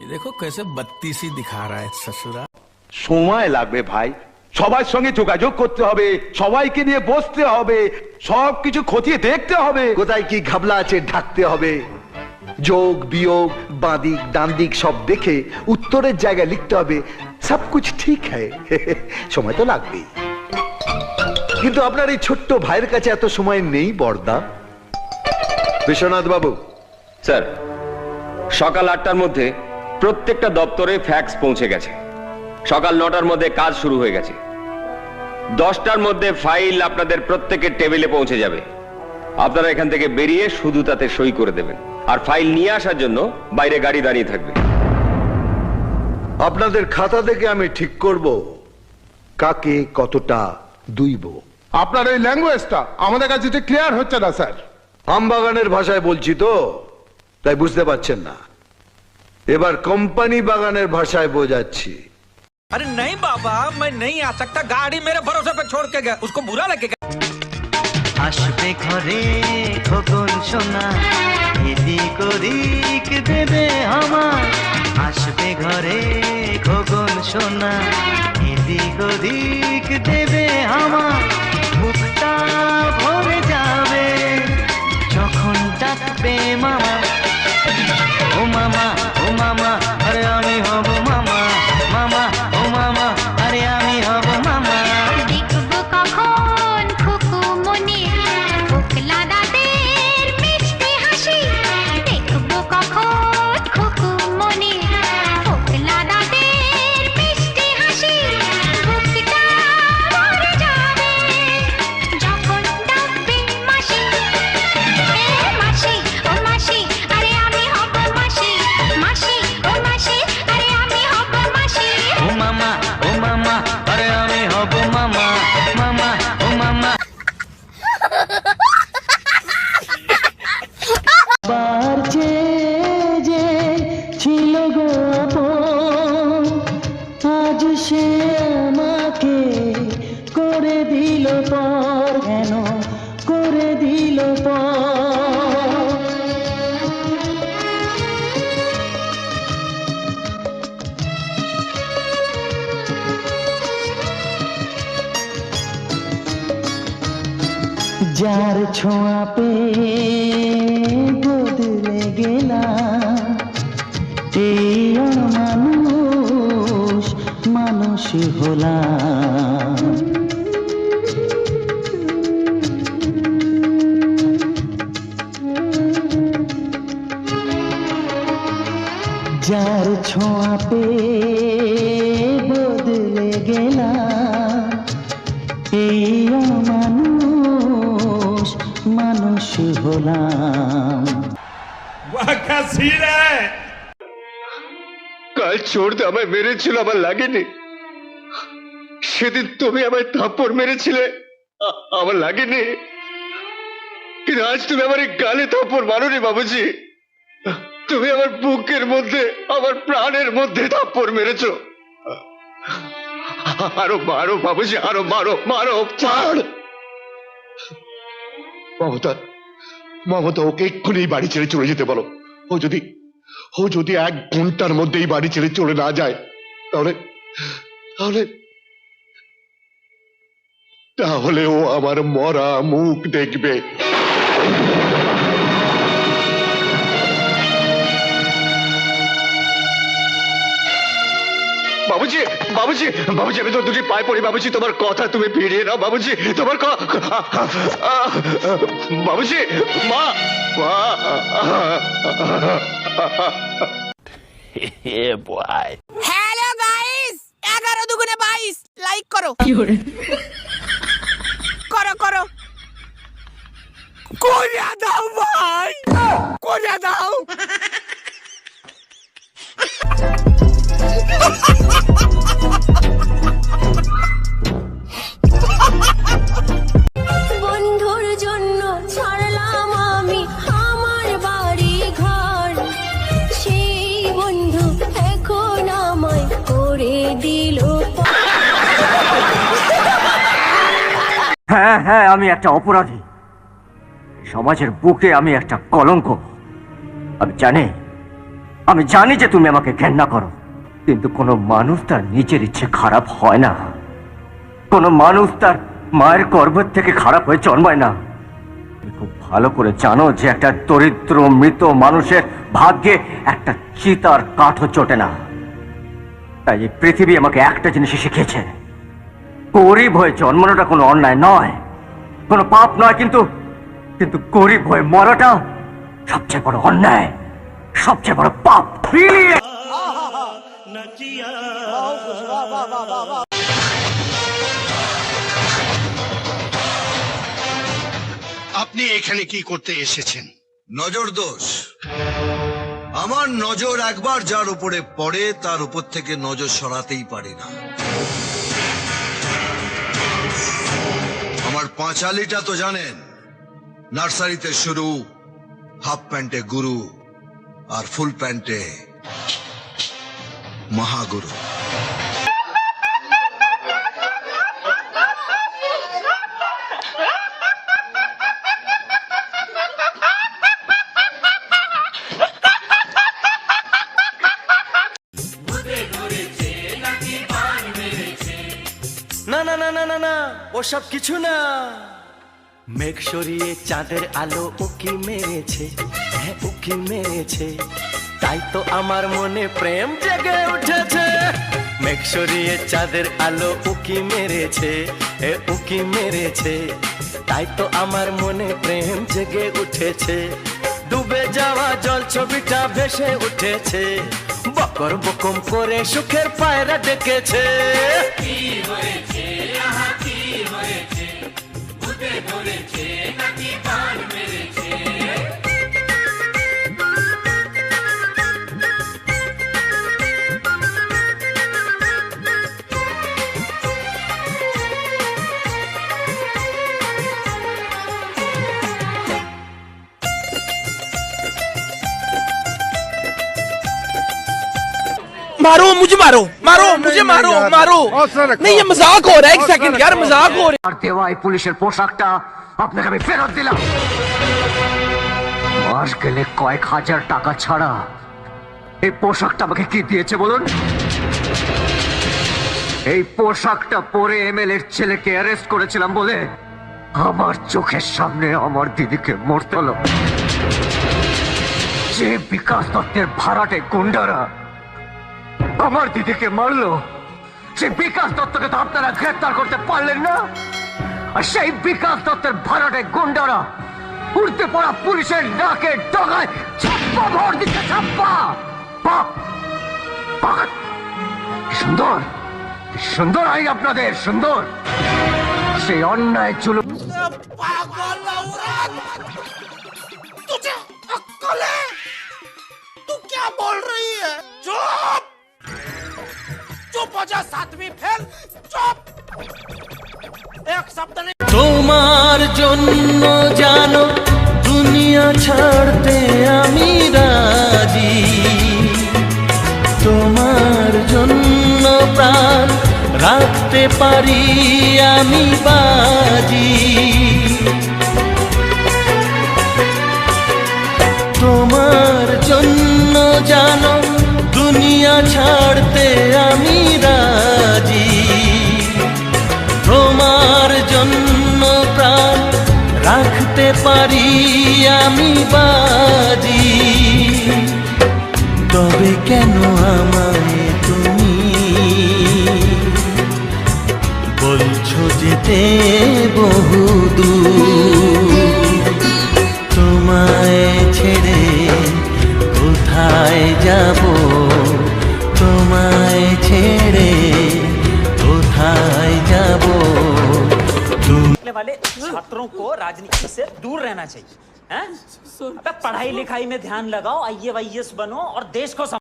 देखो कैसे बत्तीसी दिखा रहा है ससुरा। সময় লাগবে ভাই, সবার সঙ্গে যোগাযোগ করতে হবে, সবাইকে নিয়ে বসতে হবে, সবকিছু খতিয়ে দেখতে হবে। কোথায় কি ঘাবলা আছে ঢাকতে হবে, যোগ বিয়োগ বাঁদিক ডানদিক সব দেখে উত্তরের জায়গায় লিখতে হবে। সব কুছ ঠিক হ্যায় সময় তো লাগবেই, কিন্তু আপনার এই ছোট্ট ভাইয়ের কাছে এত সময় নেই বর্দা। বিশ্বনাথ বাবু স্যার, সকাল 8টার মধ্যে প্রত্যেকটা দপ্তরে ফ্যাক্স পৌঁছে গেছে। সকাল 9টার মধ্যে কাজ শুরু হয়ে গেছে। 10টার মধ্যে ফাইল আপনাদের প্রত্যেকের টেবিলে পৌঁছে যাবে। আপনারা এখান থেকে বেরিয়ে শুধু তাতে সই করে দেবেন, আর ফাইল নিয়ে আসার জন্য বাইরে গাড়ি দাঁড়িয়ে থাকবে। আপনাদের খাতা থেকে আমি ঠিক করব কাকে কতটা দুইব। আপনার এই ল্যাঙ্গুয়েজটা আমাদের কাছে যে ক্লিয়ার হচ্ছে না স্যার। আমবাগানের ভাষায় বলছি তো, তাই বুঝতে পারছেন না। এবার কোম্পানি বাগানের ভাষায় বোঝাচ্ছি। अरे नहीं बाबा, मैं नहीं आ सकता। गाड़ी मेरे भरोसे पे छोड़ के गया, उसको बुरा लगेगा। আসবে ঘরে খোকন সোনা, এদিক ওদিক দেবে আমার। আসবে ঘরে খোকন সোনা, এদিক ওদিক দেবে আমার। বুকটা ভরে যাবে যখন ডাকবে মামা। ও মামা, ও মামা, আরে আমি হব মামা। মামা, ও মামা, আরে আমি হব মামা। দেখবো কখন খুকু মনে ফোকলা দাদের মিষ্টি হাসি। দেখবো কখন খুকু মনে ফোকলা দাদের মিষ্টি হাসি। বুকটা ভরে যাবে যখন ডাকবে মাসি। এ মাসি, ও মাসি, আরে আমি হব মাসি। মাসি, ও মাসি, আরে আমি হব মাসি। ও মামা, ও মামা, আরে আমি হব মামা। মামা, ও মামা। বার যে ছিল গো আপন, আজ সে আমাকে করে দিল পর। কেন করে দিল পর? যার ছোঁয়া পেয়ে বদলে গেলাম, এই মানুষ মানুষ হলাম। যার ছোঁয়া পেয়ে বদলে গেলাম, এই মানুষ মানুষ হলাম। কাল চোরতে আমায় মেরেছিল, আমার লাগেনি। সেদিন তুমি আমায় থাপ্পড় মেরেছিলে, আমার লাগেনি। কিন্তু আজ তুমি আমার এই গালে থাপ্পড় মারোনি বাবুজি। তুমি আমার বুকের মধ্যে, আমার প্রাণের মধ্যে থাপ্পড় মেরেছো। আরো মারো বাবুজি, আরো মারো, মারো, ছাড়। মমতা, মমতা, ওকে এক্ষুনি এই বাড়ি ছেড়ে চলে যেতে বলো। ও যদি 1 ঘন্টার মধ্যে এই বাড়ি ছেড়ে চলে না যায়, তাহলে তাহলে তাহলে ও আমার মরা মুখ দেখবে। বাবুজি, বাবুজি, বাবুজি, আমি তো দুটি পায়ে পড়ি বাবুজি, তোমার কথা তুমি ফিরিয়ে নাও বাবুজি, তোমার বাবুজি, মা, মা। হ্যালো গাইস, 11 দুগুণে 22 লাইক করো। করো করো, করে দাও ভাই, করে দাও। বন্ধুর জন্য ছাড়লাম আমি আমার বাড়ি ঘর। সেই বন্ধু এখন আমায় করে দিল পর। হ্যাঁ হ্যাঁ, আমি একটা অপরাধী। সমাজের বুকে আমি একটা কলঙ্ক। আমি জানি আমি জানি যে তুমি আমাকে ঘেন্না করো, কিন্তু কোনো মানুষ তার নিজের ইচ্ছে খারাপ হয় না। কোনো মানুষ তার মায়ের গর্ভের থেকে খারাপ হয়ে জন্মায় না। তুমি খুব ভালো করে জানো যে একটা দরিদ্র মৃত মানুষের ভাগ্যে একটা চিতার কাঠও চটে না। তাই এই পৃথিবী আমাকে একটা জিনিসই শিখিয়েছে, গরিব হয়ে জন্মানোটা কোনো অন্যায় নয়, কোনো পাপ নয়, কিন্তু কিন্তু গরিব হয়ে মরাটা সবচেয়ে বড় অন্যায়, সবচেয়ে বড় পাপ। আপনি এখানে কি করতে এসেছেন? নজর দোষ। আমার নজর একবার যার উপরে পড়ে তার উপর থেকে নজর সরাতেই পারি না। আমার পাঁচালিটা তো জানেন, নার্সারিতে শুরু, হাফ প্যান্টে গুরু আর ফুল প্যান্টে মহাগুরু। না না না না না না, ওসব কিছু না। মেঘ সরিয়ে চাঁদের আলো উকি মেরেছে, হ্যাঁ উকি মেরেছে, তাই তো আমার মনে প্রেম জেগে উঠেছে। মেঘ সরিয়ে চাঁদের আলো উকি মেরেছে, এ উকি মেরেছে, তাই তো আমার মনে প্রেম জেগে উঠেছে। ডুবে যাওয়া জল ছবিটা ভেসে উঠেছে, বকর বকম করে সুখের পায়রা ডেকেছে। কি হয়েছে, আহা কি হয়েছে, ভূতে ধরেছে নাকি বান মেরেছে? मारो मुझे, मारो मारो मुझे, मारो मारो। नहीं ये मजाक हो रहा है, एक सेकंड यार, मजाक हो रहा है। আর দেওয়া এই পুলিশের পোশাকটা আপনাকে আমি ফেরত দিলাম। মাস গেলে কয়েক হাজার টাকা ছাড়া এই পোশাকটা আমাকে কি দিয়েছে বলুন? এই পোশাকটা পরে এমএলএর ছেলেকে অ্যারেস্ট করেছিলাম বলে আমার চোখের সামনে আমার দিদিকে মরতে হলো। যে বিকাশ দত্তের ভাড়াটে গুন্ডারা আমার দিদিকে মারলো, সেই বিকাশ দত্তকে তো আপনারা গ্রেফতার করতে পারলেন না। আর সেই বিকাশ দত্তের ভাড়াটে গুন্ডারা উড়তে পড়া পুলিশের নাকে ডগায় ছাপ্পা ভর দিচ্ছে, ছাপ্পা। কি সুন্দর, কি সুন্দর আইন আপনাদের, সুন্দর। সেই অন্যায় চুলো पागल औरत, तुझे अक्ल है? तू क्या बोल रही है? चुप चुप हो जा, सातवीं फेल, चुप। एक शब्द नहीं। তোমার জন্য জানো দুনিয়া ছাড়তে আমি রাজি, তোমার জন্য প্রাণ রাখতে পারি আমি বাজি। তোমার জন্য জানো দুনিয়া ছাড়তে আমি রাজি, তোমার জন্য প্রাণ রাখতে পারি আমি বাজি। তবে কেন আমায় তুমি বলছো যেতে বহুদূর? তোমায় ছেড়ে কোথায় যাব, তোমায় ছেড়ে কোথায় যাব? वाले छात्रों को राजनीति से दूर रहना चाहिए, हैं? अबे पढ़ाई लिखाई में ध्यान लगाओ, IAS बनो और देश को